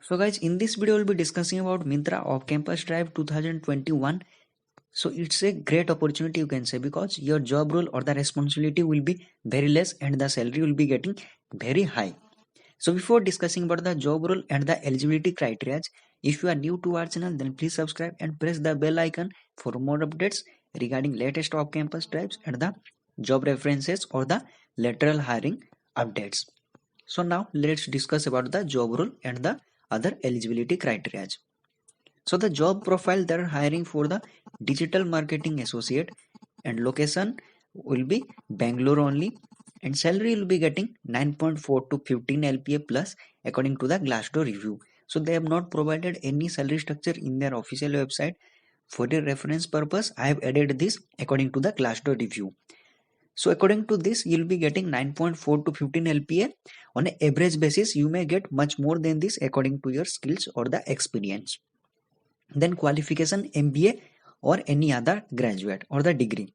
So guys, in this video we'll be discussing about Myntra Off Campus Drive 2021. So it's a great opportunity, you can say, because your job role or the responsibility will be very less and the salary will be getting very high. So before discussing about the job role and the eligibility criteria, if you are new to our channel, then please subscribe and press the bell icon for more updates regarding latest off campus drives and the job references or the lateral hiring updates. So now let's discuss about the job role and the other eligibility criteria. So the job profile they are hiring for the digital marketing associate and location will be Bangalore only, and salary will be getting 9.4 to 15 LPA plus according to the Glassdoor review. So they have not provided any salary structure in their official website. For your reference purpose, I have added this according to the Glassdoor review. So according to this, you'll be getting 9.4 to 15 LPA. On an average basis, you may get much more than this according to your skills or the experience. Then qualification MBA or any other graduate or the degree.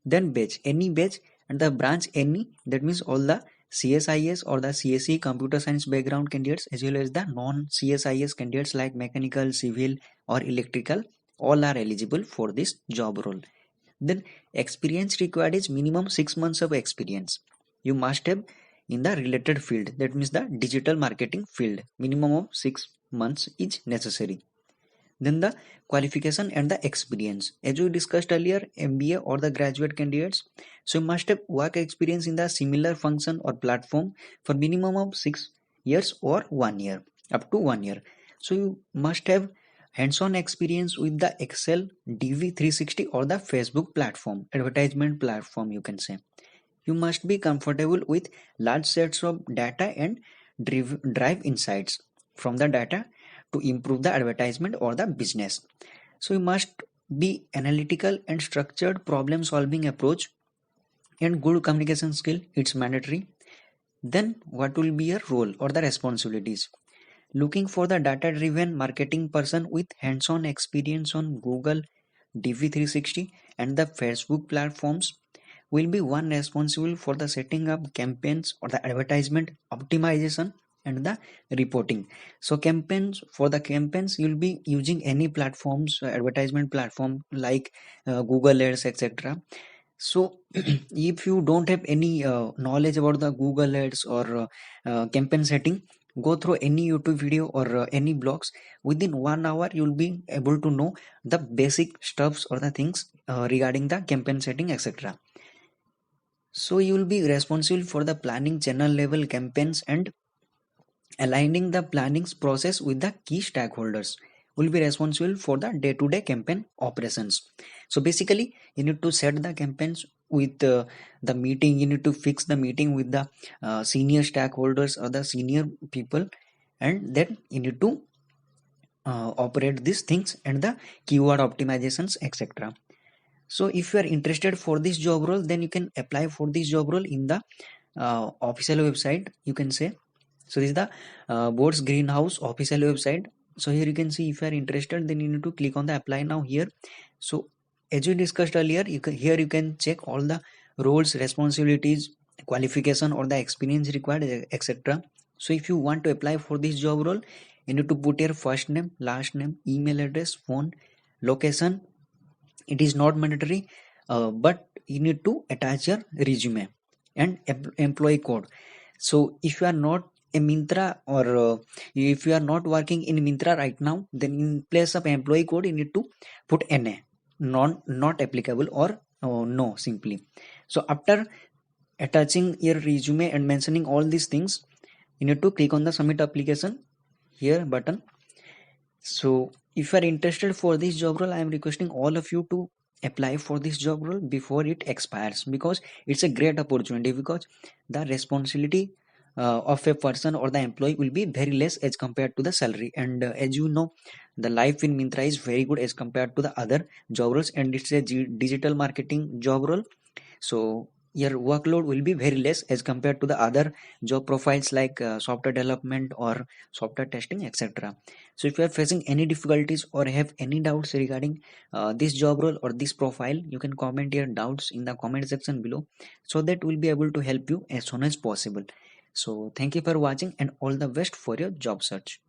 Then batch, any batch, and the branch any, that means all the CSIS or the CSE computer science background candidates as well as the non-CSIS candidates like mechanical, civil or electrical, all are eligible for this job role. Then experience required is minimum 6 months of experience. You must have in the related field, that means the digital marketing field. Minimum of 6 months is necessary. Then the qualification and the experience. As we discussed earlier, MBA or the graduate candidates. So you must have work experience in the similar function or platform for minimum of 6 years or 1 year, up to 1 year. So you must have hands-on experience with the Excel, DV360 or the Facebook platform, advertisement platform you can say. You must be comfortable with large sets of data and drive insights from the data to improve the advertisement or the business. So you must be analytical and structured problem solving approach and good communication skill, it's mandatory. Then what will be your role or the responsibilities? Looking for the data driven marketing person with hands on experience on Google, DV360 and the Facebook platforms will be one responsible for the setting up campaigns or the advertisement optimization and the reporting. So campaigns, for the campaigns you'll be using any platforms, advertisement platform like Google Ads, etc. So if you don't have any knowledge about the Google Ads or campaign setting, go through any YouTube video or any blogs. Within 1 hour you'll be able to know the basic stuffs or the things regarding the campaign setting, etc. So you will be responsible for the planning channel level campaigns and aligning the planning process with the key stakeholders. Will be responsible for the day-to-day campaign operations. So basically you need to set the campaigns with the meeting, you need to fix the meeting with the senior stakeholders or the senior people, and then you need to operate these things and the keyword optimizations, etc. So if you are interested for this job role, then you can apply for this job role in the official website, you can say. So this is the Boards Greenhouse official website. So here you can see, if you are interested, then you need to click on the apply now here. So as we discussed earlier, here you can check all the roles, responsibilities, qualification or the experience required, etc. So if you want to apply for this job role, you need to put your first name, last name, email address, phone, location. It is not mandatory, but you need to attach your resume and employee code. So if you are not a Myntra or if you are not working in Myntra right now, then in place of employee code you need to put NA, not applicable, or no simply. So after attaching your resume and mentioning all these things, you need to click on the submit application here button. So if you are interested for this job role, I am requesting all of you to apply for this job role before it expires, because it's a great opportunity, because the responsibility of a person or the employee will be very less as compared to the salary. And as you know, the life in Myntra is very good as compared to the other job roles, and it's a digital marketing job role. So your workload will be very less as compared to the other job profiles like software development or software testing, etc. So if you are facing any difficulties or have any doubts regarding this job role or this profile, you can comment your doubts in the comment section below, so that we'll be able to help you as soon as possible. So thank you for watching and all the best for your job search.